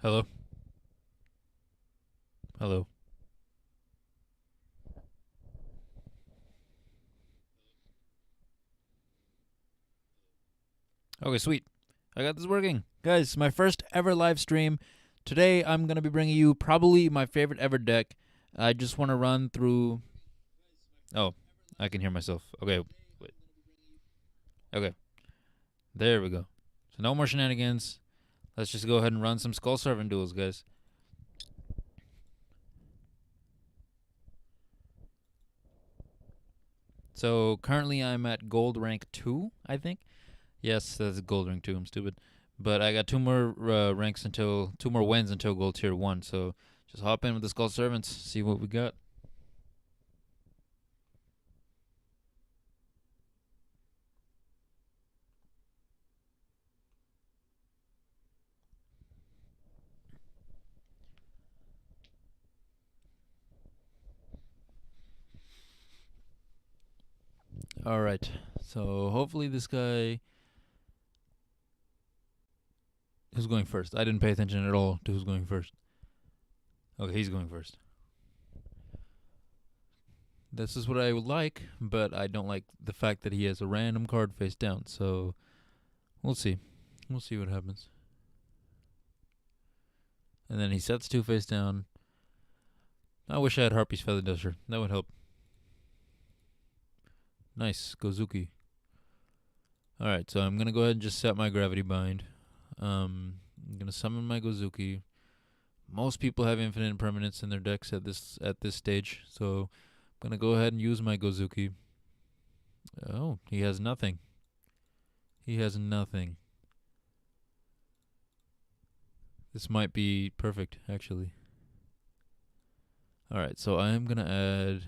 Hello? Hello? Okay, sweet. I got this working. Guys, my first ever live stream. Today I'm going to be bringing you probably my favorite ever deck. I just want to run through. Oh, I can hear myself. Okay, wait. Okay, there we go. So no more shenanigans. Let's just go ahead and run some Skull Servant duels, guys. So currently I'm at gold rank 2, I think. Yes, that's gold rank 2. I'm stupid. But I got two more ranks until 2 more wins until gold tier 1. So just hop in with the Skull Servants, see what we got. All right. So hopefully this guy who's going first. I didn't pay attention at all to who's going first. Okay, he's going first. This is what I would like, but I don't like the fact that he has a random card face down. So we'll see. We'll see what happens. And then he sets 2 face down. I wish I had Harpy's Feather Duster. That would help. Nice, Gozuki. Alright, so I'm gonna go ahead and just set my Gravity Bind. I'm gonna summon my Gozuki. Most people have infinite permanents in their decks at this stage, so I'm gonna go ahead and use my Gozuki. Oh, he has nothing. He has nothing. This might be perfect, actually. Alright, so I'm gonna add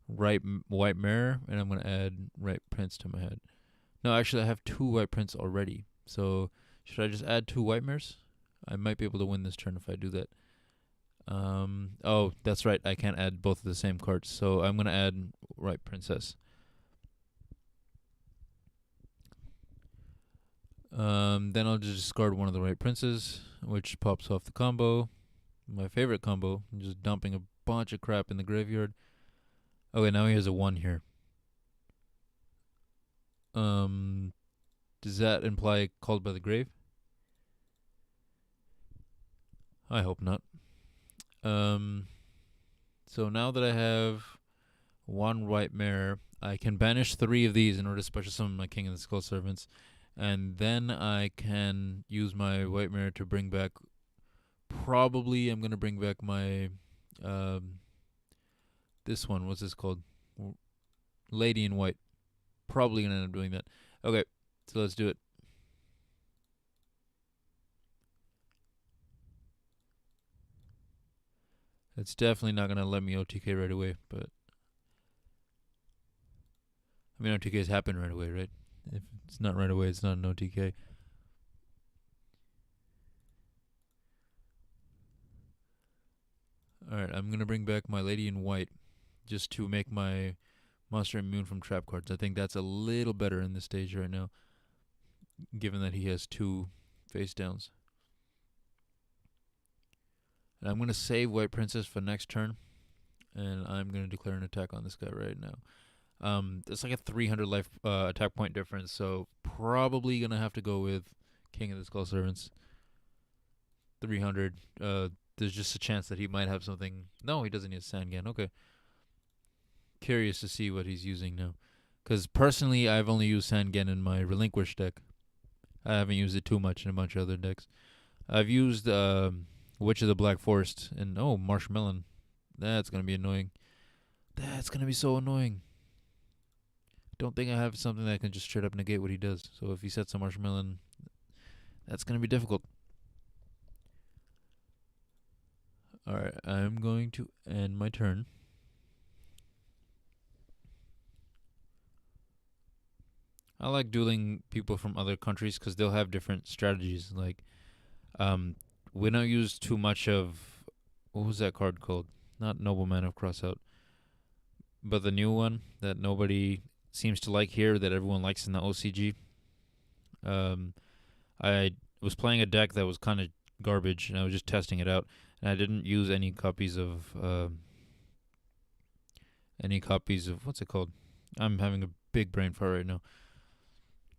White Mirror, and I'm gonna add Right Prince to my head. No, actually, I have 2 White Prince already. So should I just add 2 White Mirrors? I might be able to win this turn if I do that. Oh, that's right. I can't add both of the same cards. So I'm gonna add Right Princess. Then I'll just discard one of the Right Princes, which pops off the combo. My favorite combo. I'm just dumping a bunch of crap in the graveyard. Okay, now he has a 1 here. Does that imply Called by the Grave? I hope not. So now that I have 1 White Mirror, I can banish 3 of these in order to special summon my King of the Skull Servants, and then I can use my White Mirror to bring back. Probably, I'm gonna bring back my this one. What's this called? Lady in White. Probably gonna end up doing that. Okay, so let's do it. It's definitely not gonna let me OTK right away, but I mean OTKs happen right away, right? If it's not right away, it's not an OTK. Alright, I'm gonna bring back my Lady in White just to make my monster immune from trap cards. I think that's a little better in this stage right now, given that he has 2 face downs. And I'm gonna save White Princess for next turn, and I'm gonna declare an attack on this guy right now. It's like a 300 life attack point difference, so probably gonna have to go with King of the Skull Servants. 300. There's just a chance that he might have something. No, he doesn't need Sangan. Okay. Curious to see what he's using now. Because personally, I've only used Sangan in my Relinquish deck. I haven't used it too much in a bunch of other decks. I've used Witch of the Black Forest and Marshmelon. That's gonna be annoying. That's gonna be so annoying. Don't think I have something that can just straight up negate what he does. So if he sets a Marshmelon, that's gonna be difficult. Alright, I'm going to end my turn. I like dueling people from other countries because they'll have different strategies. Like, we don't use too much of what was that card called? Not Nobleman of Crossout, but the new one that nobody seems to like here that everyone likes in the OCG. I was playing a deck that was kind of garbage, and I was just testing it out, and I didn't use any copies of what's it called? I'm having a big brain fart right now.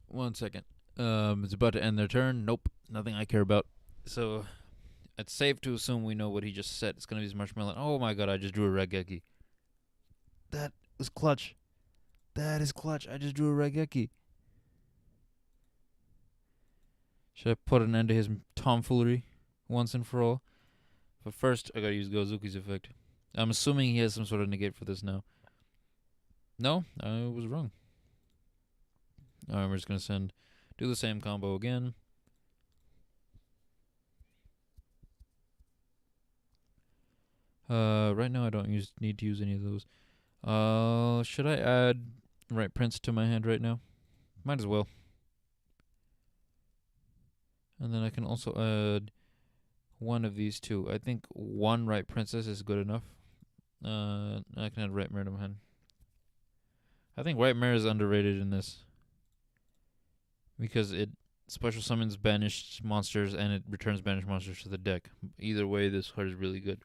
1 second. It's about to end their turn. Nope, nothing I care about. So it's safe to assume we know what he just said. It's gonna be his marshmallow. Oh my god, I just drew a Regeki. That was clutch. That is clutch. I just drew a Regeki. Should I put an end to his tomfoolery once and for all? But first, I gotta use Gozuki's effect. I'm assuming he has some sort of negate for this now. No, I was wrong. Alright, we're just gonna do the same combo again. Right now I don't need to use any of those. Should I add Right Prince to my hand right now? Might as well. And then I can also add one of these two. I think one Right Princess is good enough. I can add Right Mare to my hand. I think Right Mare is underrated in this, because it special summons banished monsters and it returns banished monsters to the deck. Either way, this card is really good.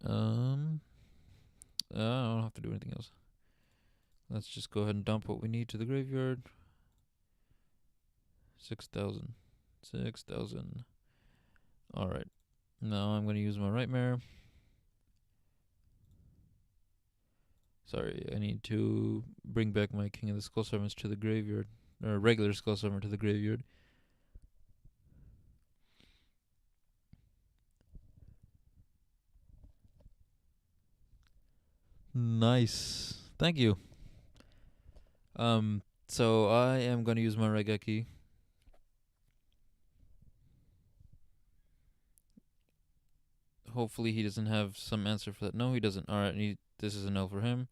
I don't have to do anything else. Let's just go ahead and dump what we need to the graveyard. 6,000. 6,000. Alright. Now I'm going to use my Right Mare. Sorry, I need to bring back my King of the Skull Servants to the graveyard. Or regular Skull Servant to the graveyard. Nice. Thank you. So I am going to use my Regeki. Hopefully he doesn't have some answer for that. No, he doesn't. Alright, this is an L for him.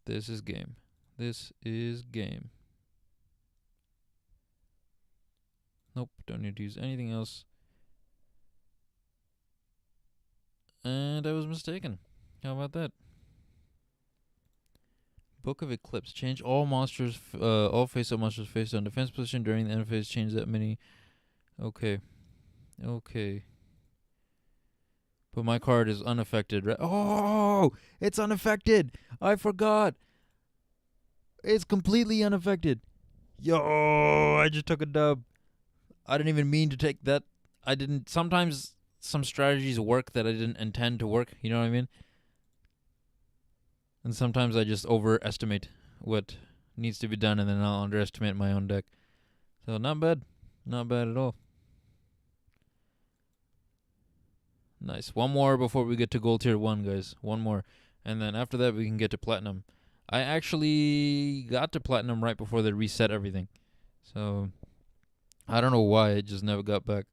This is game. This is game. Nope, don't need to use anything else. And I was mistaken. How about that? Book of Eclipse. Change all monsters, all face-up monsters face on defense position during the end phase. Change that many. Okay. Okay. But my card is unaffected. Oh, it's unaffected. I forgot. It's completely unaffected. Yo, I just took a dub. I didn't even mean to take that. I didn't. Sometimes some strategies work that I didn't intend to work. You know what I mean? And sometimes I just overestimate what needs to be done, and then I'll underestimate my own deck. So not bad. Not bad at all. Nice. One more before we get to gold tier 1, guys. One more. And then after that, we can get to platinum. I actually got to platinum right before they reset everything. So I don't know why. It just never got back.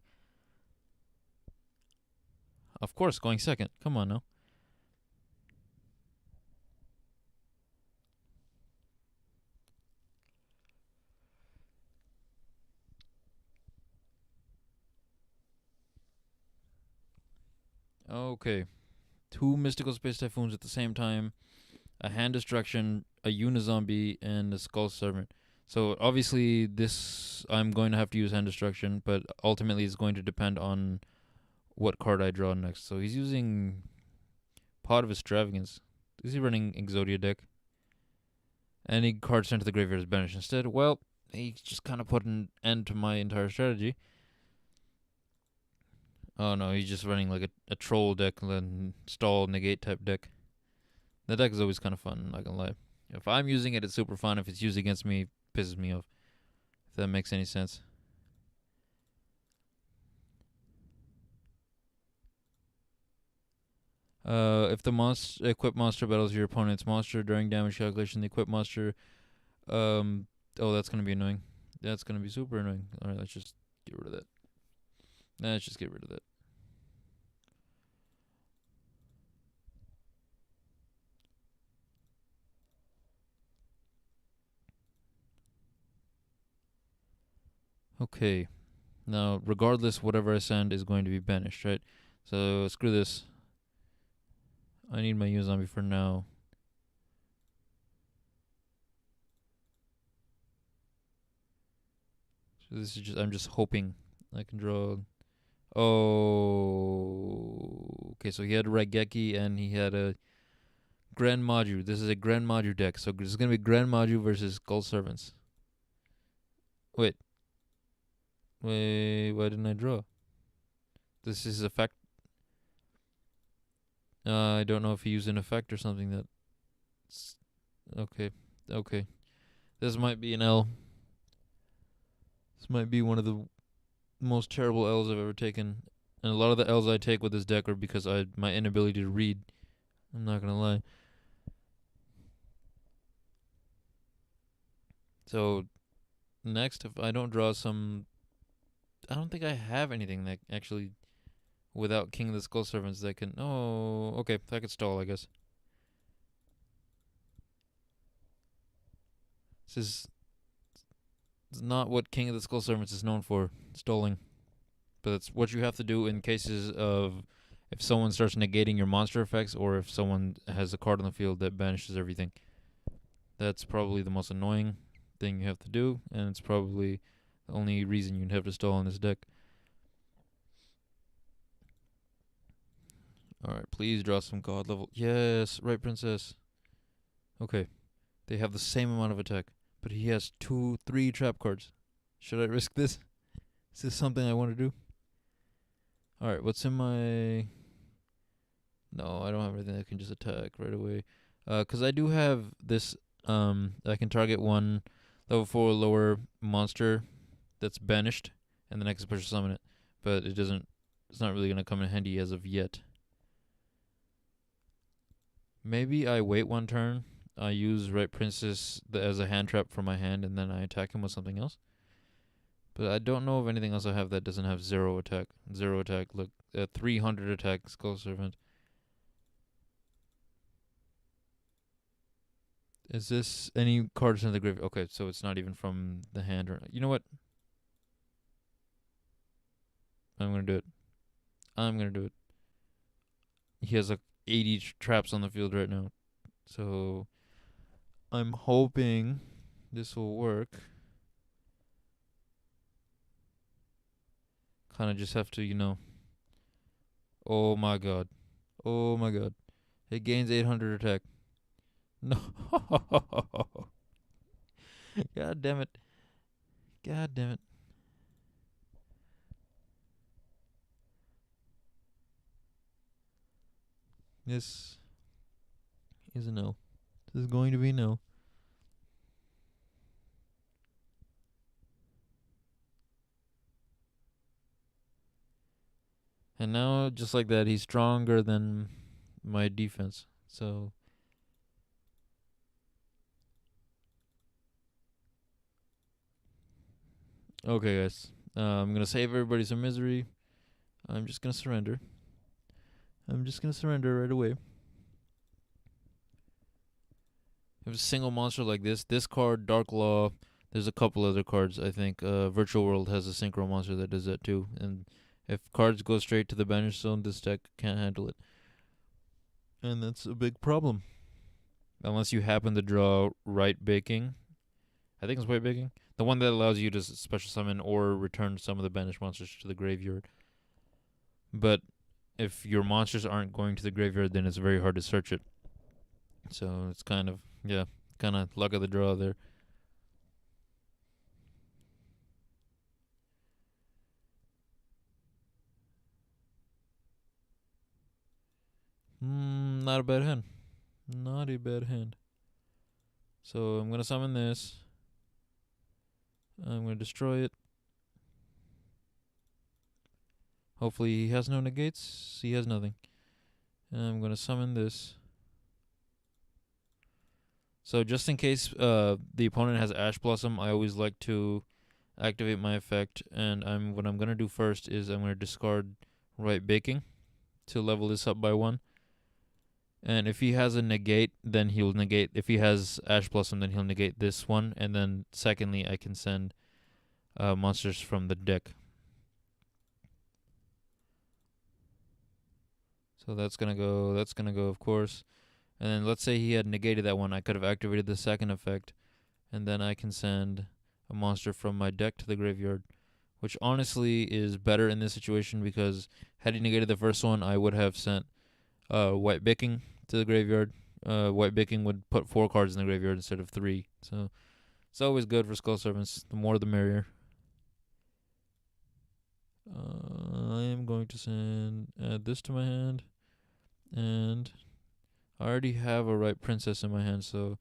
Of course, going second. Come on now. Okay. 2 Mystical Space Typhoons at the same time. A Hand Destruction, a Unizombie, and a Skull Servant. So obviously this I'm going to have to use Hand Destruction, but ultimately it's going to depend on what card I draw next. So he's using Pot of Extravagance. Is he running Exodia deck? Any card sent to the graveyard is banished instead. Well, he just kind of put an end to my entire strategy. Oh no, he's just running like a troll deck, then stall negate type deck. That deck is always kind of fun, not gonna lie. If I'm using it, it's super fun. If it's used against me, it pisses me off. If that makes any sense. If the equipped monster battles your opponent's monster during damage calculation, the equipped monster, oh, that's gonna be annoying. That's gonna be super annoying. All right, let's just get rid of that. Let's just get rid of that. Okay. Now, regardless, whatever I send is going to be banished, right? So screw this. I need my Unizombie for now. This is just I'm just hoping I can draw. Oh, okay. So he had a Raigeki and he had a Grand Maju. This is a Grand Maju deck. So this is gonna be Grand Maju versus Gold Servants. Wait, wait. Why didn't I draw? This is effect. I don't know if he used an effect or something that. Okay, okay. This might be an L. This might be one of the most terrible L's I've ever taken. And a lot of the L's I take with this deck are because my inability to read. I'm not gonna lie. So next, if I don't draw some, I don't think I have anything that actually, without King of the Skull Servants, that can. Oh, okay, I could stall, I guess. This is not what King of the Skull Servants is known for, stalling. But it's what you have to do in cases of if someone starts negating your monster effects or if someone has a card on the field that banishes everything. That's probably the most annoying thing you have to do, and it's probably the only reason you'd have to stall in this deck. Alright, please draw some god level. Yes, right, princess. Okay. They have the same amount of attack, but he has 3 trap cards. Should I risk this? Is this something I want to do? Alright, what's in my... No, I don't have anything that can just attack right away. Because I do have this... I can target one level 4 lower monster that's banished, and then I can special summon it. But it doesn't... It's not really going to come in handy as of yet. Maybe I wait one turn. I use Right Princess as a hand trap for my hand, and then I attack him with something else. But I don't know of anything else I have that doesn't have 0 attack. 0 attack, look. 300 attack, Skull Servant. Is this any cards in the graveyard? Okay, so it's not even from the hand. Or you know what? I'm going to do it. I'm going to do it. He has like 80 traps on the field right now. So I'm hoping this will work. Kind of just have to, you know. Oh my god. Oh my god. It gains 800 attack. No. God damn it. God damn it. This is a no. This is going to be no. And now, just like that, he's stronger than my defense. So, okay, guys. I'm going to save everybody some misery. I'm just going to surrender. I'm just going to surrender right away. If a single monster like this card, Dark Law, there's a couple other cards, I think. Virtual World has a synchro monster that does that too. And if cards go straight to the banish zone, this deck can't handle it. And that's a big problem. Unless you happen to draw Right Baking. I think it's Right Baking. The one that allows you to special summon or return some of the banished monsters to the graveyard. But if your monsters aren't going to the graveyard, then it's very hard to search it. So it's kind of, yeah, kind of luck of the draw there. Not a bad hand. Not a bad hand. So I'm going to summon this. I'm going to destroy it. Hopefully he has no negates. He has nothing. And I'm going to summon this. So just in case the opponent has Ash Blossom, I always like to activate my effect. And what I'm going to do first is I'm going to discard Right Baking to level this up by 1. And if he has a negate, then he'll negate. If he has Ash Blossom, then he'll negate this one. And then secondly, I can send monsters from the deck. So that's gonna go, of course. And then let's say he had negated that one. I could have activated the second effect. And then I can send a monster from my deck to the graveyard, which honestly is better in this situation because had he negated the first one, I would have sent White Bicking to the graveyard. White Bicking would put 4 cards in the graveyard instead of 3. So it's always good for Skull Servants. The more the merrier. I am going to add this to my hand, and I already have a Right Princess in my hand, so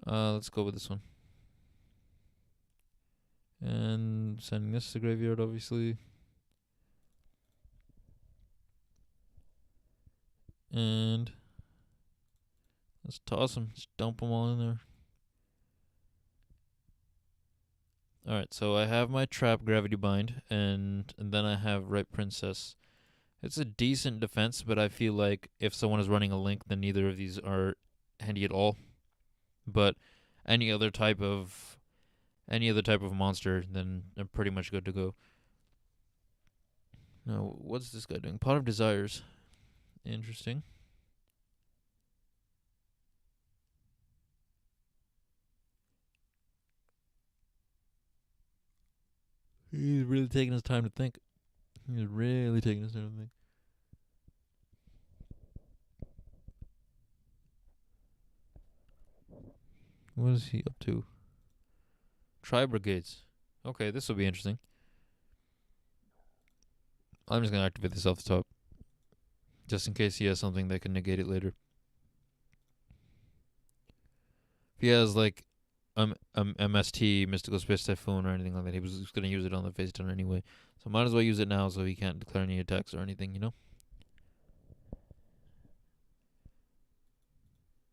let's go with this one. And sending this to the graveyard, obviously. And let's toss them. Just dump them all in there. Alright, so I have my Trap Gravity Bind, and then I have Right Princess. It's a decent defense, but I feel like if someone is running a Link, then neither of these are handy at all. But any other type of monster, then I'm pretty much good to go. Now, what's this guy doing? Pot of Desires. Interesting. He's really taking his time to think. He's really taking his time to think. What is he up to? Tri Brigades. Okay, this will be interesting. I'm just going to activate this off the top. Just in case he has something that can negate it later. If he has like MST, Mystical Space Typhoon, or anything like that, he was going to use it on the face turn anyway. So might as well use it now so he can't declare any attacks or anything, you know?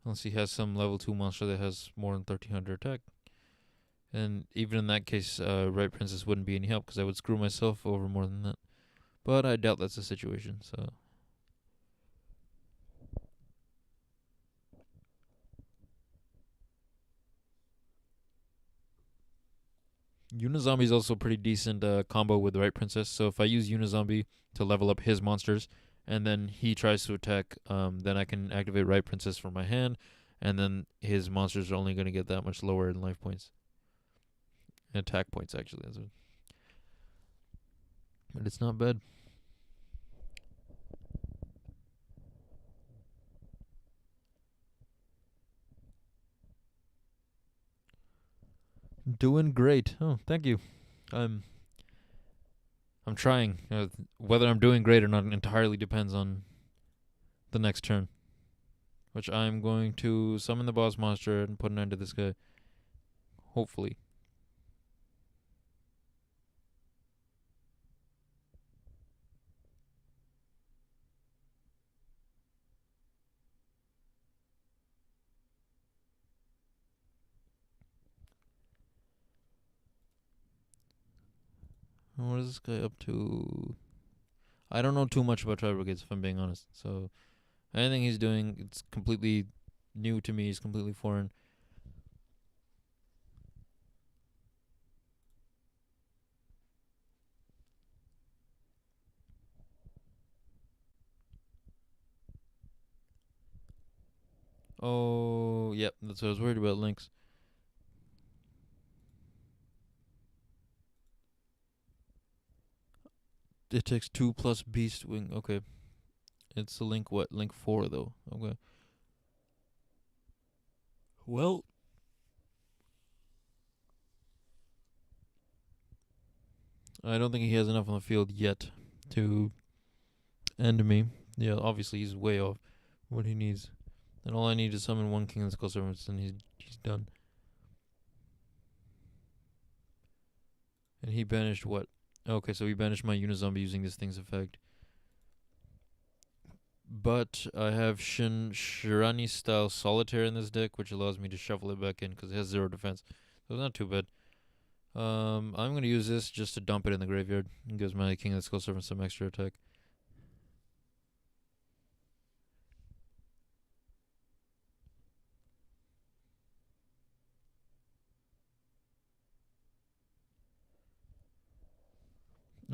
Unless he has some level 2 monster that has more than 1300 attack. And even in that case, Right Princess wouldn't be any help because I would screw myself over more than that. But I doubt that's the situation, so. Unizombie is also a pretty decent combo with the Right Princess. So if I use Unizombie to level up his monsters, and then he tries to attack, then I can activate Right Princess from my hand, and then his monsters are only going to get that much lower in life points. Attack points, actually. But it's not bad. Doing great. Oh, thank you. I'm trying. Whether I'm doing great or not entirely depends on the next turn, which I'm going to summon the boss monster and put an end to this guy. Hopefully. What is this guy up to? I don't know too much about Tri Brigades, if I'm being honest. So anything he's doing, it's completely new to me. It's completely foreign. Oh, yep, that's what I was worried about, Lynx. It takes 2 plus Beast Wing. Okay. It's a Link what? Link 4, though. Okay. Well, I don't think he has enough on the field yet to end me. Yeah, obviously he's way off what he needs. And all I need is summon 1 King of the Skull Servants, and he's done. And he banished what? Okay, so he banished my Unizombie using this thing's effect. But I have Shirani style Solitaire in this deck, which allows me to shuffle it back in because it has 0 defense. So it's not too bad. I'm going to use this just to dump it in the graveyard. It gives my King of the Skull Servant some extra attack.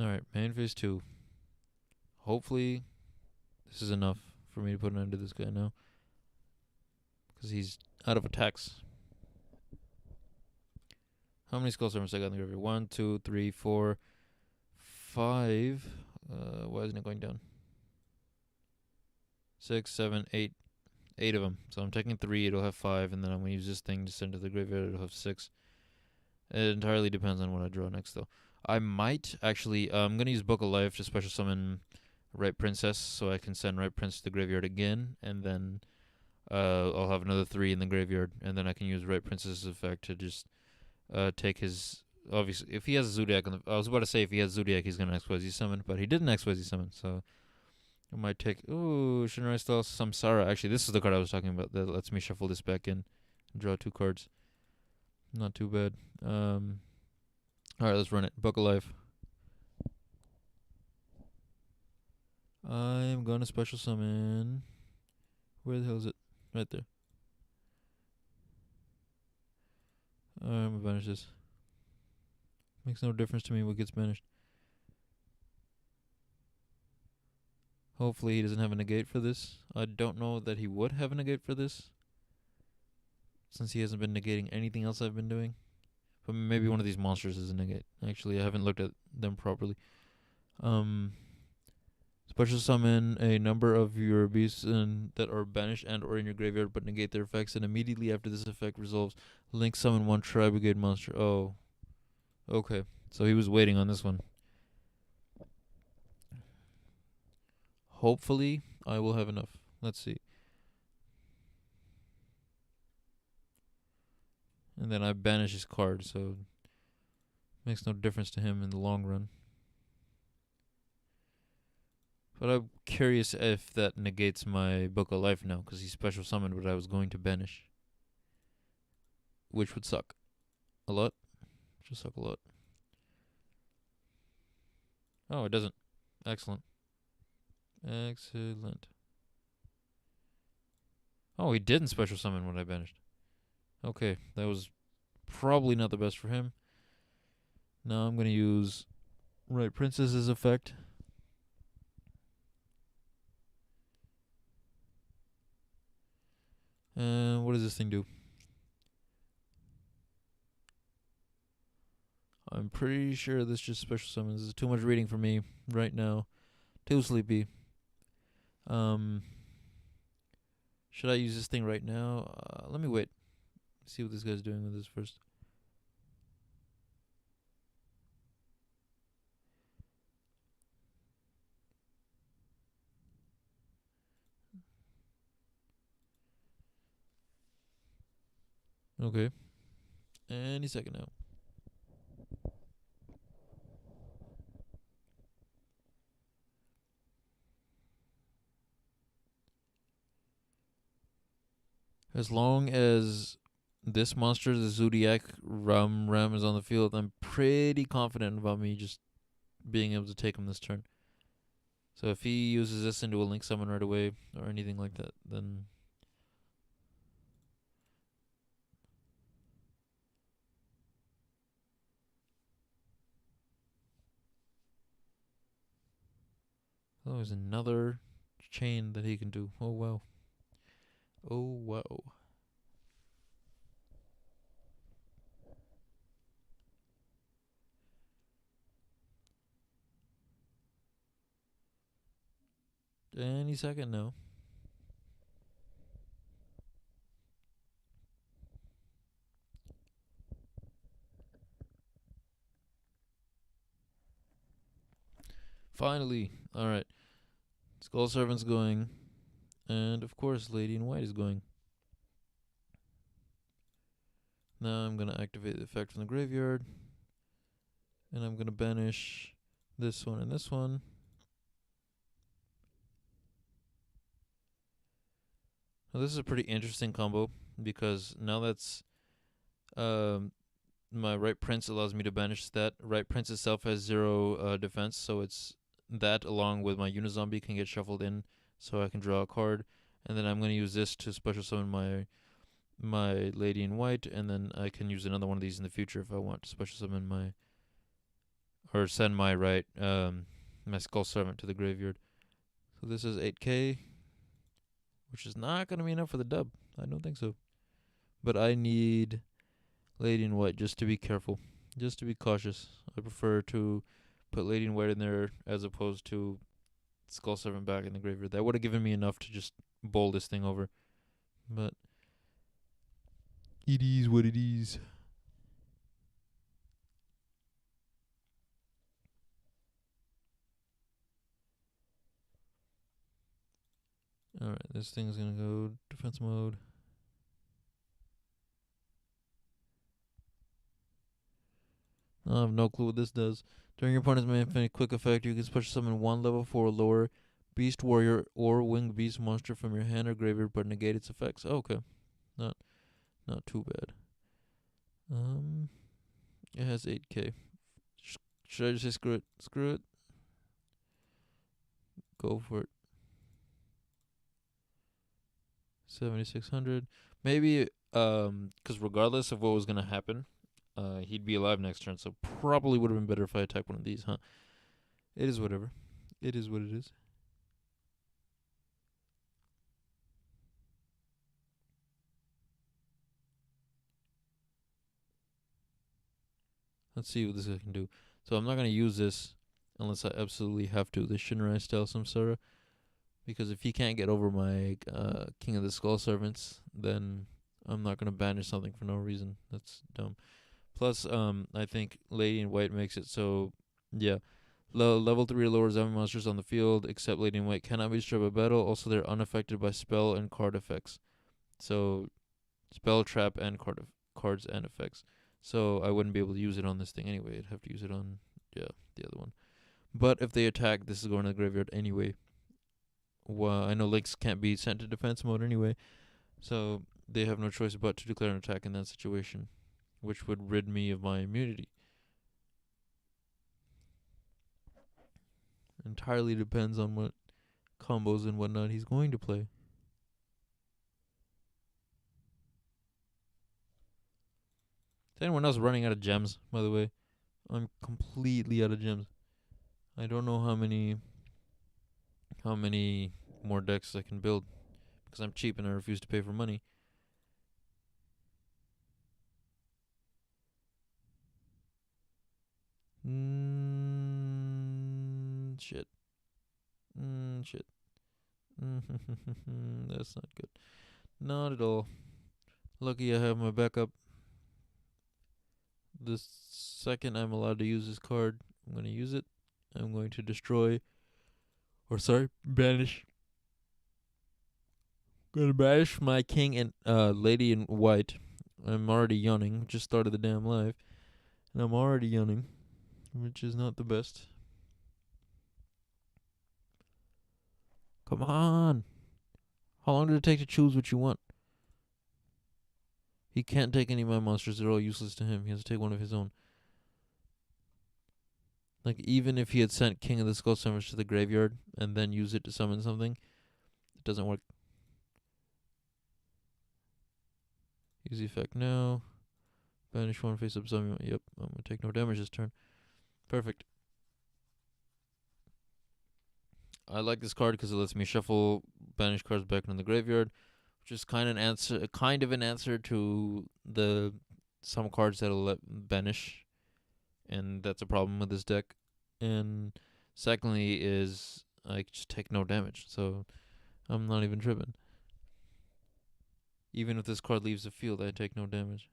Alright, main phase 2. Hopefully, this is enough for me to put an end to this guy now. Because he's out of attacks. How many skull servants I got in the graveyard? 1, 2, 3, 4, 5. Why isn't it going down? 6, 7, 8. 8 of them. So I'm taking 3, it'll have 5, and then I'm going to use this thing to send to the graveyard, it'll have 6. It entirely depends on what I draw next, though. I might actually, I'm going to use Book of Life to special summon Right Princess, so I can send Right Prince to the graveyard again, and then I'll have another 3 in the graveyard, and then I can use Right Princess's effect to just take his. Obviously, if he has a Zodiac, I was about to say if he has Zodiac, he's gonna XYZ summon, but he didn't XYZ summon, so I might take. Ooh, Shinrai Style Samsara. Actually, this is the card I was talking about that lets me shuffle this back in and draw 2 cards. Not too bad. Alright, let's run it. Book of Life. I'm gonna special summon. Where the hell is it? Right there. I'm gonna banish this. Makes no difference to me what gets banished. Hopefully he doesn't have a negate for this. I don't know that he would have a negate for this, since he hasn't been negating anything else I've been doing. But maybe one of these monsters is a negate. Actually, I haven't looked at them properly. Special summon a number of your beasts that are banished and or in your graveyard but negate their effects, and immediately after this effect resolves, link summon 1 Tri-Brigade monster. Oh. Okay. So he was waiting on this one. Hopefully, I will have enough. Let's see. And then I banish his card, so makes no difference to him in the long run. But I'm curious if that negates my Book of Life now, because he special summoned what I was going to banish. Which would suck. A lot. Which would suck a lot. Oh, it doesn't. Excellent. Excellent. Oh, he didn't special summon what I banished. Okay, that was probably not the best for him. Now I'm going to use Right Princess's effect. And what does this thing do? I'm pretty sure this just special summons. This is too much reading for me right now. Too sleepy. Should I use this thing right now? Let me wait. See what this guy's doing with this first. Okay. Any second now. As long as this monster, the Zodiac Ram is on the field, I'm pretty confident about me just being able to take him this turn. So if he uses this into a link summon right away or anything like that, then oh, there's another chain that he can do. Oh wow. Oh wow. Any second now. Finally. Alright. Skull Servant's going. And of course, Lady in White is going. Now I'm going to activate the effect from the graveyard. And I'm going to banish this one and this one. Now this is a pretty interesting combo, because now that's my Right Prince allows me to banish that. Right Prince itself has 0 defense, so it's that along with my Unizombie can get shuffled in, so I can draw a card. And then I'm going to use this to special summon my Lady in White, and then I can use another one of these in the future if I want to special summon my, or send my my Skull Servant to the graveyard. So this is 8k, which is not going to be enough for the dub. I don't think so. But I need Lady in White, just to be careful, just to be cautious. I prefer to put Lady in White in there as opposed to Skull Servant back in the graveyard. That would have given me enough to just bowl this thing over. But it is what it is. Alright, this thing's gonna go defense mode. I have no clue what this does. During your opponent's main infinite quick effect, you can special summon one level 4 or lower beast warrior or winged beast monster from your hand or graveyard but negate its effects. Oh, okay. Not too bad. It has 8k. Should I just say screw it? Screw it. Go for it. 7,600. Maybe, because regardless of what was gonna happen, he'd be alive next turn. So probably would have been better if I attacked one of these, huh? It is whatever. It is what it is. Let's see what this guy can do. So I'm not gonna use this unless I absolutely have to. The Shinrai style Samsara. Because if he can't get over my King of the Skull Servants, then I'm not gonna banish something for no reason. That's dumb. Plus, I think Lady in White makes it so, yeah. Level 3 or lower zombie monsters on the field, except Lady in White, cannot be destroyed by battle. Also, they're unaffected by spell and card effects. So, spell, trap, and cards and effects. So, I wouldn't be able to use it on this thing anyway. I'd have to use it on, yeah, the other one. But if they attack, this is going to the graveyard anyway. Well, I know Links can't be sent to defense mode anyway, so they have no choice but to declare an attack in that situation, which would rid me of my immunity. Entirely depends on what combos and whatnot he's going to play. Is anyone else running out of gems, by the way? I'm completely out of gems. I don't know how many more decks I can build because I'm cheap and I refuse to pay for money. Shit. Shit. That's not good. Not at all. Lucky I have my backup. The second I'm allowed to use this card, I'm going to use it. I'm going to destroy, or sorry, banish. I'm gonna banish my king and lady in white. I'm already yawning. Just started the damn live, and I'm already yawning, which is not the best. Come on. How long did it take to choose what you want? He can't take any of my monsters. They're all useless to him. He has to take one of his own. Like, even if he had sent King of the Skull Summers to the graveyard and then use it to summon something, it doesn't work. Use the effect now. Banish one face up zombie. Yep, I'm going to take no damage this turn. Perfect. I like this card because it lets me shuffle banish cards back in the graveyard, which is kind of an answer to the some cards that'll let banish, and that's a problem with this deck. And secondly is I just take no damage, so I'm not even tripping. Even if this card leaves the field, I take no damage.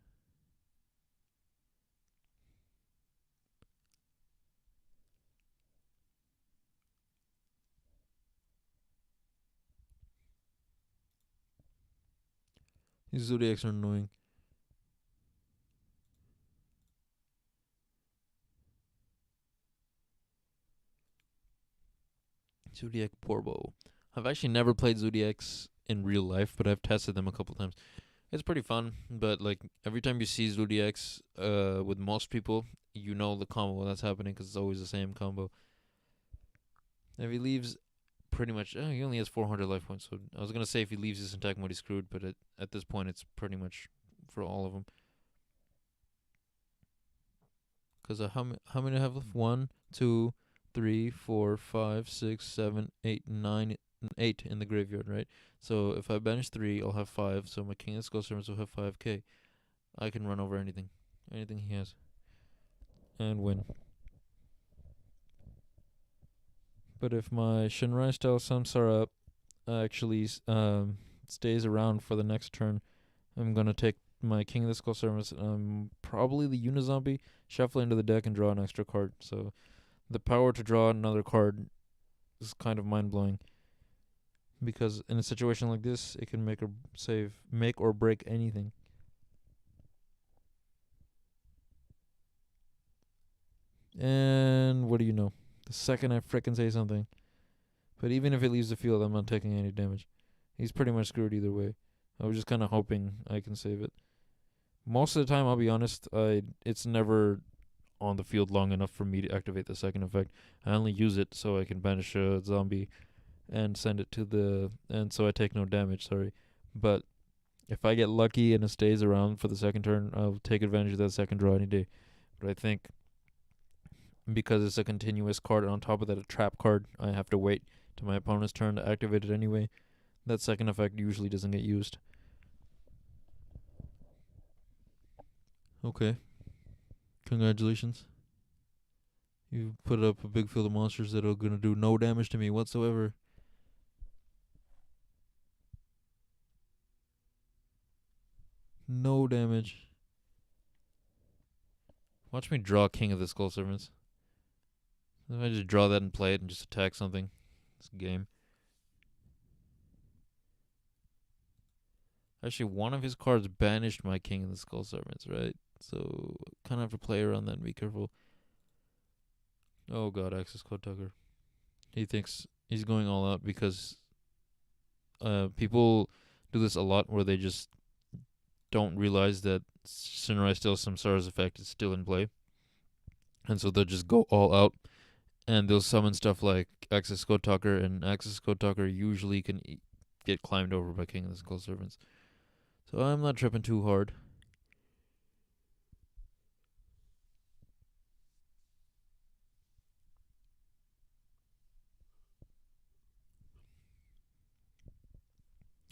These Zodiacs are annoying. Zodiac Porbo. I've actually never played Zodiacs in real life, but I've tested them a couple times. It's pretty fun, but like every time you see Zodiacs with most people, you know the combo that's happening because it's always the same combo. If he leaves pretty much, he only has 400 life points, so I was going to say if he leaves this attack mode, he's screwed, but at this point, it's pretty much for all of them. Because how many do I have left? 1, 2, 3, 4, 5, 6, 7, 8, 9, 8 in the graveyard, right? So if I banish 3, I'll have 5. So my King of Skull Servants will have 5k. I can run over anything. anything he has, and win. But if my Shinrai style Samsara actually stays around for the next turn, I'm gonna take my King of the Skull Servants, probably the Unizombie, shuffle into the deck and draw an extra card. So the power to draw another card is kind of mind blowing. Because in a situation like this, it can make or break anything. And what do you know? The second I frickin' say something. But even if it leaves the field, I'm not taking any damage. He's pretty much screwed either way. I was just kind of hoping I can save it. Most of the time, I'll be honest, it's never on the field long enough for me to activate the second effect. I only use it so I can banish a zombie and send it to and so I take no damage, sorry. But if I get lucky and it stays around for the second turn, I'll take advantage of that second draw any day. But I think because it's a continuous card and on top of that a trap card, I have to wait to my opponent's turn to activate it anyway. That second effect usually doesn't get used. Okay. Congratulations. You put up a big field of monsters that are gonna do no damage to me whatsoever. No damage. Watch me draw King of the Skull Servants. If I just draw that and play it and just attack something, it's a game. Actually, one of his cards banished my King of the Skull Servants, right? So, kind of have to play around that and be careful. Oh god, Access Code Tucker. He thinks he's going all out because people do this a lot where they just don't realize that Shinrai Still Samsara's effect is still in play. And so they'll just go all out and they'll summon stuff like Access Code Tucker, and Access Code Tucker usually can get climbed over by King of the Skull Servants. So I'm not tripping too hard.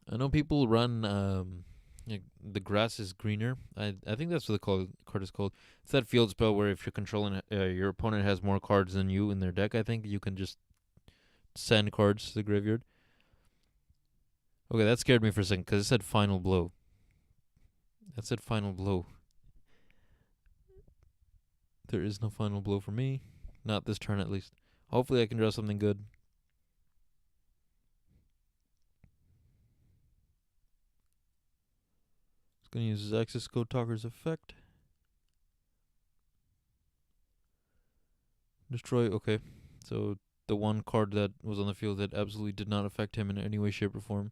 I know people run the grass is greener. I think that's what the card is called. It's that field spell where if you're controlling your opponent has more cards than you in their deck, I think you can just send cards to the graveyard. Okay, that scared me for a second because it said final blow. That said final blow. There is no final blow for me. Not this turn at least. Hopefully I can draw something good. It's going to use Access Code Talker's effect. Destroy, okay. So the one card that was on the field that absolutely did not affect him in any way, shape, or form,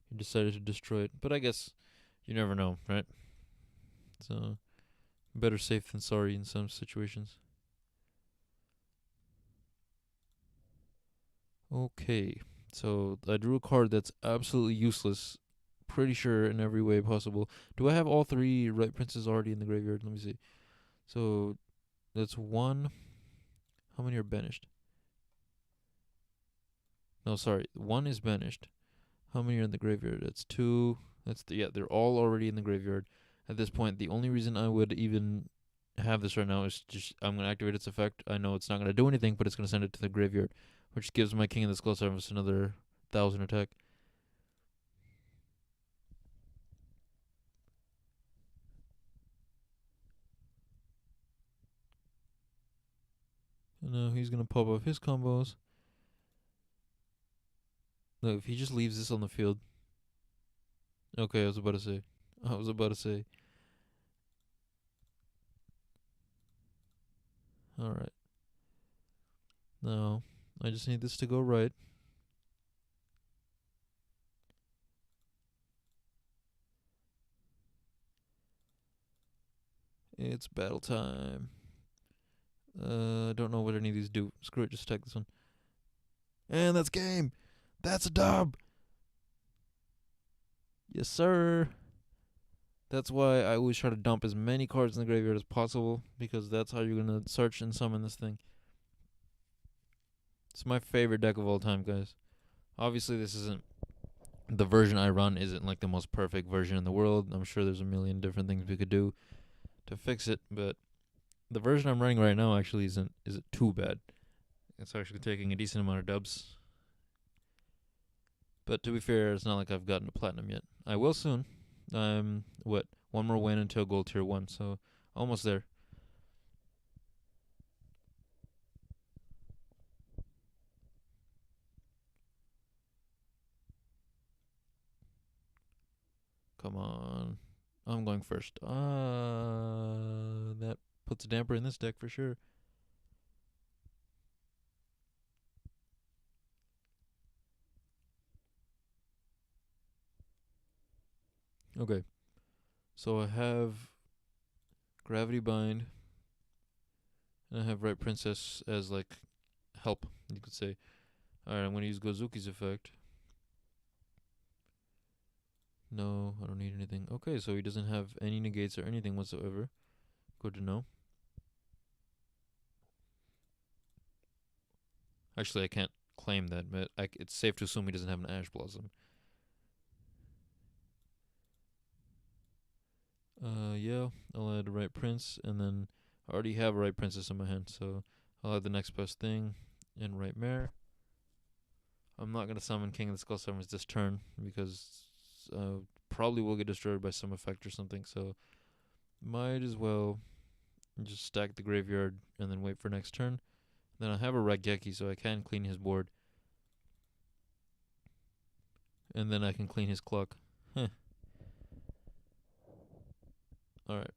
he decided to destroy it. But I guess you never know, right? So better safe than sorry in some situations. Okay, so I drew a card that's absolutely useless. Pretty sure in every way possible. Do I have all three Right Princes already in the graveyard? Let me see. So that's one. How many are banished? No, sorry. One is banished. How many are in the graveyard? That's two. Yeah, they're all already in the graveyard. At this point, the only reason I would even have this right now is just I'm gonna activate its effect. I know it's not gonna do anything, but it's gonna send it to the graveyard, which gives my King of the Skull Servants another 1,000 attack. And now he's gonna pop off his combos. Look, if he just leaves this on the field. Okay, I was about to say. Alright. Now, I just need this to go right. It's battle time. I don't know what any of these do. Screw it, just attack this one. And that's game! That's a dub! Yes, sir! That's why I always try to dump as many cards in the graveyard as possible, because that's how you're gonna search and summon this thing. It's my favorite deck of all time, guys. Obviously, this isn't... The version I run isn't like the most perfect version in the world. I'm sure there's a million different things we could do. to fix it, but the version I'm running right now actually isn't too bad. It's actually taking a decent amount of dubs. But to be fair, it's not like I've gotten to platinum yet. I will soon. I'm one more win until gold tier 1, so almost there. Come on. I'm going first. That puts a damper in this deck for sure. Okay. So I have Gravity Bind, and I have Right Princess as like help, you could say. Alright, I'm gonna use Gozuki's effect. No, I don't need anything. Okay, so he doesn't have any negates or anything whatsoever. Good to know. Actually, I can't claim that, but it's safe to assume he doesn't have an Ash Blossom. Yeah, I'll add Right Prince, and then I already have a Right Princess in my hand, so I'll add the next best thing in Right Mare. I'm not gonna summon King of the Skull Summers this turn because probably will get destroyed by some effect or something. So might as well just stack the graveyard and then wait for next turn. Then I have a Raigeki, so I can clean his board, and then I can clean his clock. All right.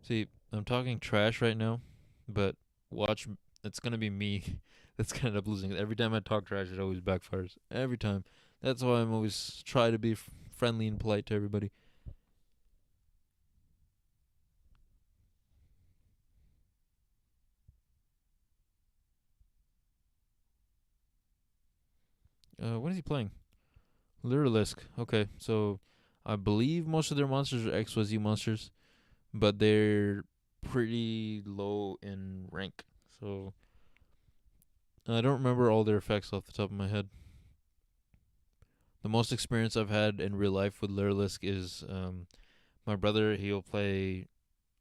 See, I'm talking trash right now, but watch, it's gonna be me that's gonna end up losing. Every time I talk trash, it always backfires. Every time. That's why I'm always try to be friendly and polite to everybody. What is he playing? Lyrilisk. Okay, so I believe most of their monsters are XYZ monsters, but they're pretty low in rank. So I don't remember all their effects off the top of my head. The most experience I've had in real life with Lyrilisk is my brother. He'll play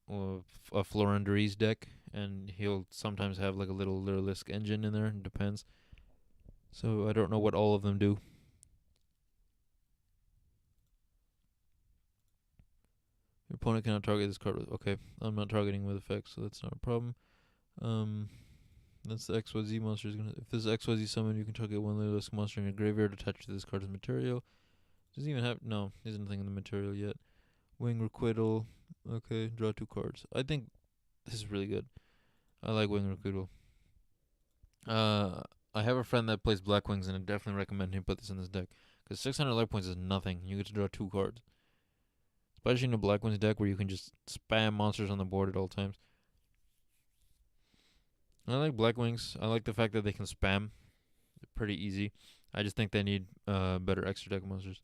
a Florendrees deck, and he'll sometimes have like a little Lyrilisk engine in there. It depends. So I don't know what all of them do. Your opponent cannot target this card with. Okay, I'm not targeting with effects, so that's not a problem. Um, that's the XYZ monster is gonna. If this is XYZ summon, you can target one Lyrilisk monster in your graveyard attached to this card's material. Doesn't even have. No, there's nothing in the material yet. Wing Requital. Okay, draw 2 cards. I think this is really good. I like Wing Requital. Uh, I have a friend that plays Black Wings, and I definitely recommend him put this in this deck. Because 600 life points is nothing. You get to draw 2 cards. Especially in a Black Wings deck where you can just spam monsters on the board at all times. I like Black Wings. I like the fact that they can spam. They're pretty easy. I just think they need better extra deck monsters.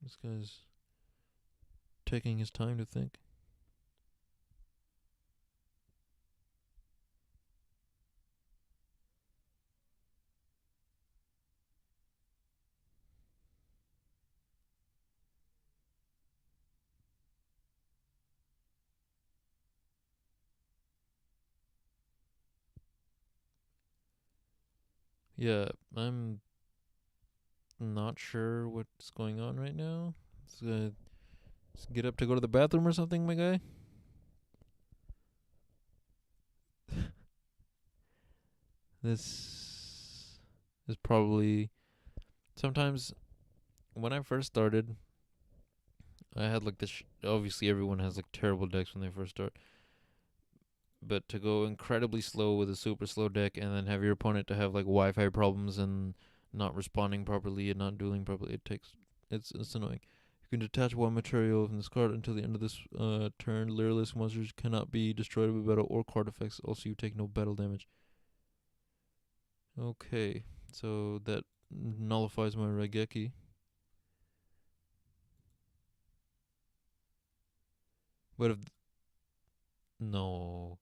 This guy's taking his time to think. Yeah, I'm not sure what's going on right now. Let's get up to go to the bathroom or something, my guy. This is probably sometimes when I first started, I had like this. Obviously, everyone has like terrible decks when they first start. But to go incredibly slow with a super slow deck and then have your opponent to have like Wi-Fi problems and not responding properly and not dueling properly, it's annoying. You can detach 1 material from this card until the end of this turn. Lyrilisk monsters cannot be destroyed by battle or card effects. Also, you take no battle damage. Okay, so that nullifies my Raigeki. But if no,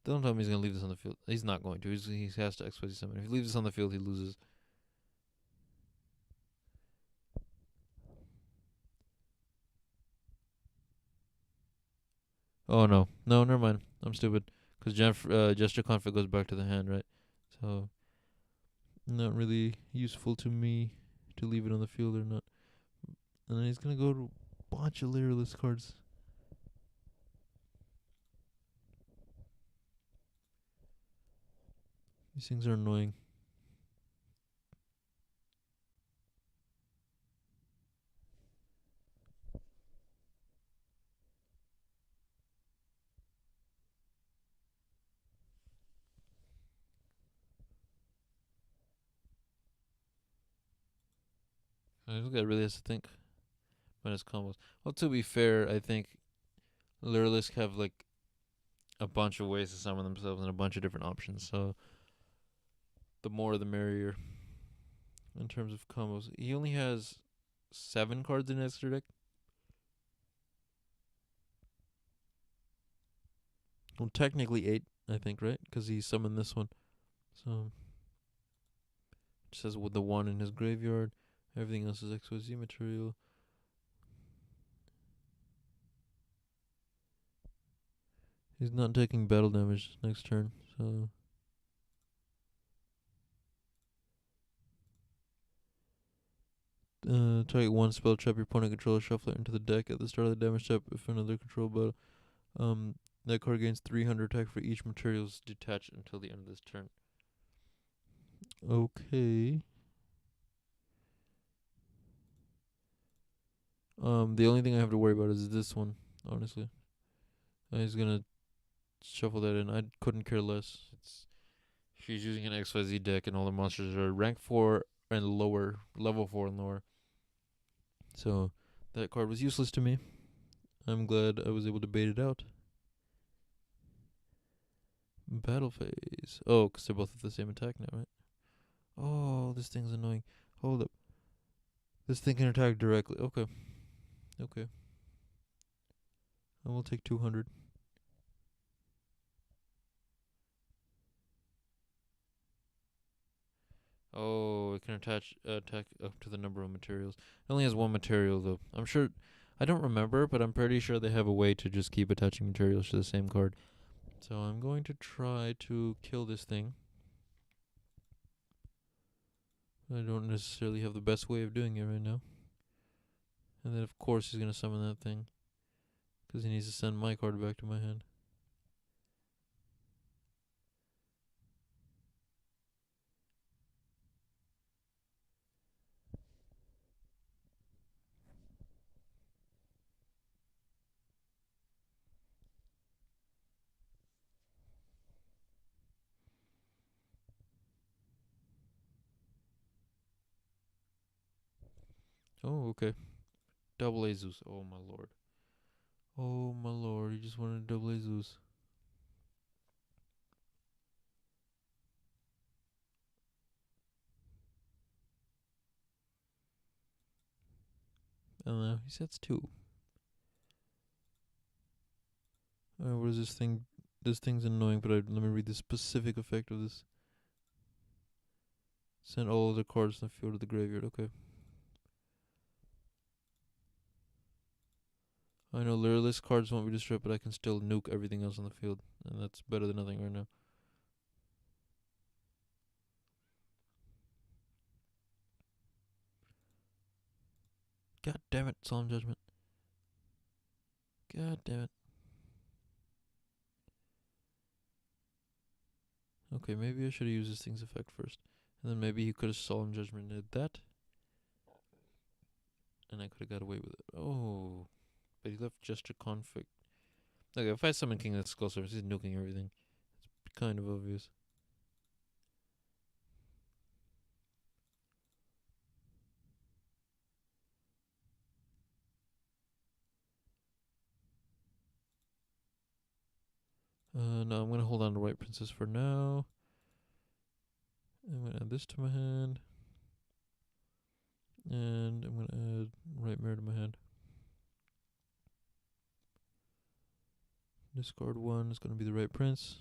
don't tell me he's gonna leave this on the field. He's not going to. He has to XYZ summon. If he leaves this on the field, he loses. Oh no, no, never mind. I'm stupid. Because gesture conflict goes back to the hand, right? So not really useful to me to leave it on the field or not. And then he's gonna go to a bunch of literalist cards. These things are annoying. This guy really has to think when his combos. Well, to be fair, I think literalists have like a bunch of ways to summon themselves and a bunch of different options. So the more the merrier in terms of combos. He only has 7 cards in his extra deck. Well, technically 8, I think, right? Because he summoned this one. So it says with the 1 in his graveyard. Everything else is XYZ material. He's not taking battle damage next turn, so target 1 spell trap your opponent controller, shuffle it into the deck at the start of the damage step. If another control battle, that card gains 300 attack for each materials detached until the end of this turn. Okay. The only thing I have to worry about is this one, honestly. He's gonna shuffle that in. I couldn't care less. She's using an XYZ deck, and all the monsters are rank 4 and lower, level 4 and lower. So that card was useless to me. I'm glad I was able to bait it out. Battle phase. Oh, because they're both at the same attack now, right? Oh, this thing's annoying. Hold up. This thing can attack directly. Okay. Okay. I will take 200. Oh, it can attack up to the number of materials. It only has 1 material though. I'm sure. I don't remember, but I'm pretty sure they have a way to just keep attaching materials to the same card. So I'm going to try to kill this thing. I don't necessarily have the best way of doing it right now. And then of course he's gonna summon that thing, because he needs to send my card back to my hand. Oh, okay. Double A Zeus. Oh my lord. Oh my lord. He just wanted double A Zeus. I don't know. He sets 2. What is this thing? This thing's annoying, but let me read the specific effect of this. Send all other cards in the field to the graveyard. Okay. I know literalist cards won't be destroyed, but I can still nuke everything else on the field. And that's better than nothing right now. God damn it, Solemn Judgment. God damn it. Okay, maybe I should have used this thing's effect first. And then maybe he could have Solemn Judgmented that. And I could have got away with it. Oh. But he left Gesture Conflict. Okay, if I summon King of Skull Service, he's nuking everything. It's kind of obvious. No, I'm gonna hold on to White Princess for now. I'm gonna add this to my hand. And I'm gonna add Right Mirror to my hand. Discard one is going to be the right prince.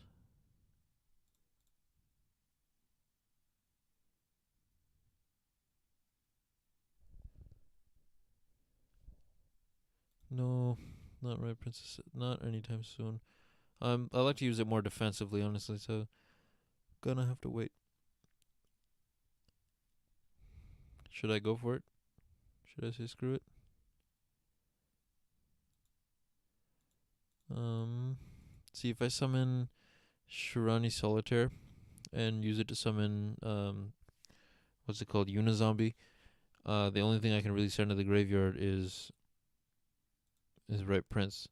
No, not right princess. Not anytime soon. I like to use it more defensively, honestly. So gonna have to wait. Should I go for it? Should I say screw it? See if I summon Shirani Solitaire and use it to summon what's it called? Unizombie. The only thing I can really send to the graveyard is right prince.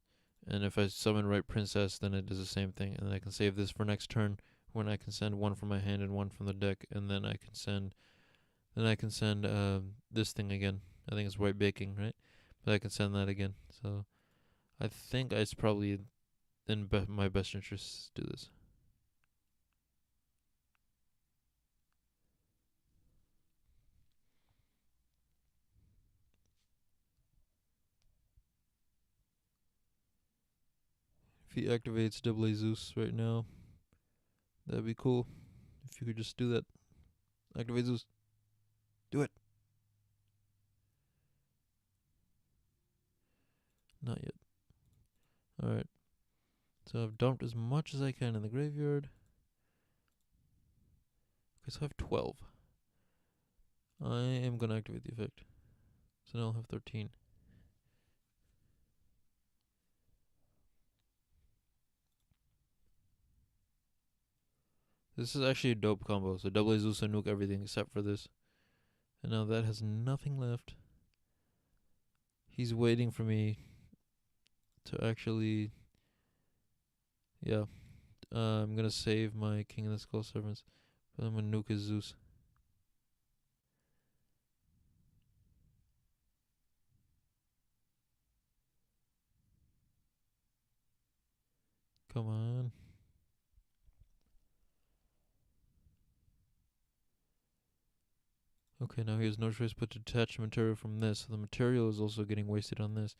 And if I summon right princess, then it does the same thing. And I can save this for next turn when I can send one from my hand and one from the deck, and then I can send this thing again. I think it's white baking, right? But I can send that again. So I think it's probably in my best interest to do this. If he activates Double Zeus right now, that'd be cool. If you could just do that. Activate Zeus. Do it. Not yet. Alright. So I've dumped as much as I can in the graveyard. Okay, so I have 12. I am going to activate the effect. So now I'll have 13. This is actually a dope combo. So double Zeus and nuke everything except for this. And now that has nothing left. He's waiting for me to actually... Yeah. I'm going to save my King of the Skull Servants. But I'm going to nuke his Zeus. Come on. Okay, now he has no choice but to detach material from this. So the material is also getting wasted on this.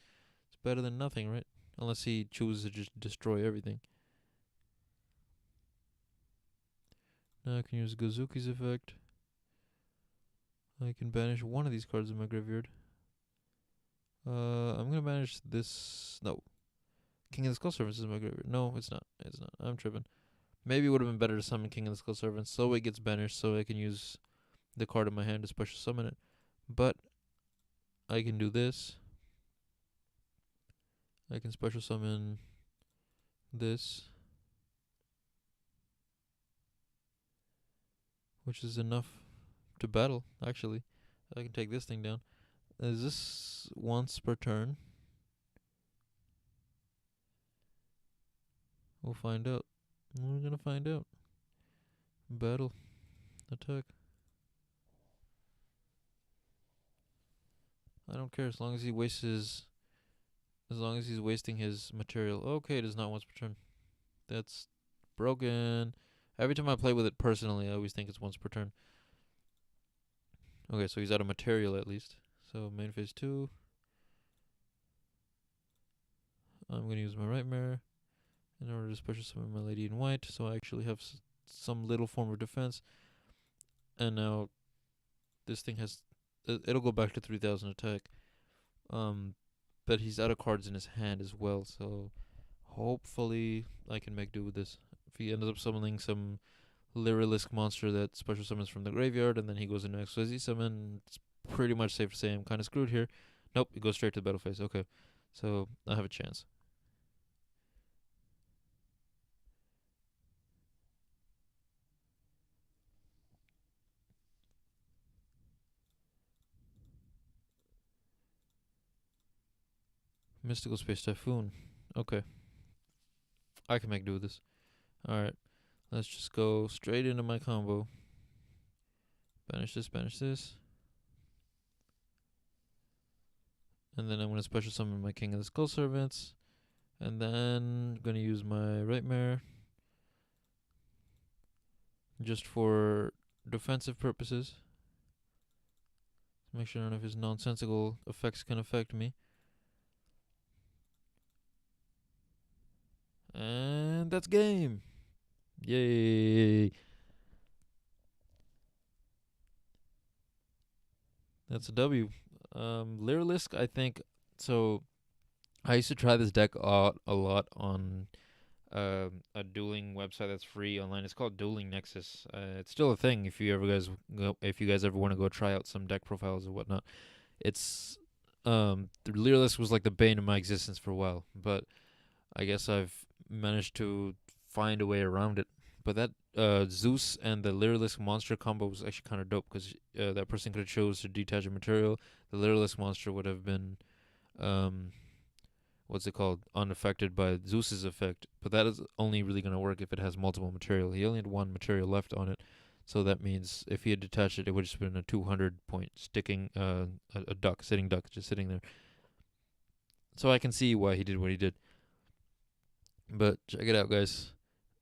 It's better than nothing, right? Unless he chooses to just destroy everything. Now I can use Gozuki's effect. I can banish one of these cards in my graveyard. I'm gonna banish this. No. King of the Skull Servants is in my graveyard. No, it's not. It's not. I'm tripping. Maybe it would have been better to summon King of the Skull Servants so it gets banished so I can use the card in my hand to special summon it. But I can do this. I can special summon this, which is enough to battle, actually. I can take this thing down. Is this once per turn? We'll find out. We're gonna find out. Battle. Attack. I don't care as long as he wastes his... As long as he's wasting his material. Okay, it is not once per turn. That's broken. Every time I play with it personally, I always think it's once per turn. Okay, so he's out of material at least. So main phase 2. I'm going to use my Nightmare in order to special summon my Lady in White, so I actually have some little form of defense. And now this thing has... It'll go back to 3000 attack. But he's out of cards in his hand as well, so hopefully I can make do with this. If he ends up summoning some Lyrilisk monster that special summons from the graveyard, and then he goes into XYZ summon, it's pretty much safe to say I'm kind of screwed here. Nope, it goes straight to the battle phase. Okay, so I have a chance. Mystical Space Typhoon. Okay, I can make do with this. Alright, let's just go straight into my combo. Banish this, banish this. And then I'm going to special summon my King of the Skull Servants. And then I'm going to use my Nightmare just for defensive purposes. Make sure none of his nonsensical effects can affect me. And that's game. Yay. That's a W. Lyrilisk, I think. So I used to try this deck out a lot on a dueling website that's free online. It's called Dueling Nexus. It's still a thing if you guys ever want to go try out some deck profiles or whatnot. It's the Lyrilisk was like the bane of my existence for a while, but I guess I've managed to find a way around it. But that Zeus and the Lyrilisk monster combo was actually kind of dope because that person could have chose to detach a material. The Lyrilisk monster would have been um, what's it called, unaffected by Zeus's effect. But that is only really gonna work if it has multiple material. He only had one material left on it, so that means if he had detached it, it would have just been a 200 point sticking a duck, sitting duck, just sitting there. So I can see why he did what he did. But check it out, guys.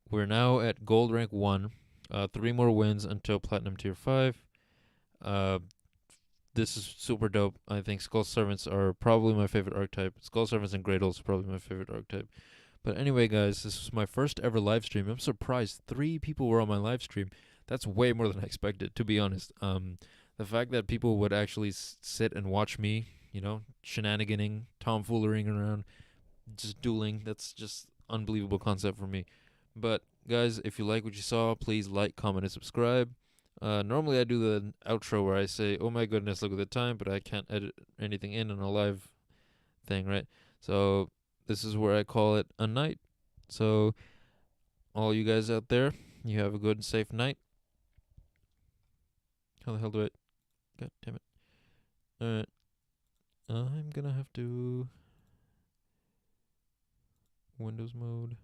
We're now at gold rank 1. 3 more wins until platinum tier 5. Uh, this is super dope. I think Skull Servants are probably my favorite archetype. Skull Servants and Gradles are probably my favorite archetype. But anyway, guys, this was my first ever live stream. I'm surprised 3 people were on my live stream. That's way more than I expected, to be honest. The fact that people would actually sit and watch me, shenaniganing, tomfoolering around, just dueling, that's just unbelievable concept for me. But guys, if you like what you saw, please like, comment, and subscribe. Normally I do the outro where I say, "Oh my goodness, look at the time," but I can't edit anything in on a live thing, right? So this is where I call it a night. So all you guys out there, you have a good and safe night. How the hell do I? God damn it! All right, I'm gonna have to Windows mode.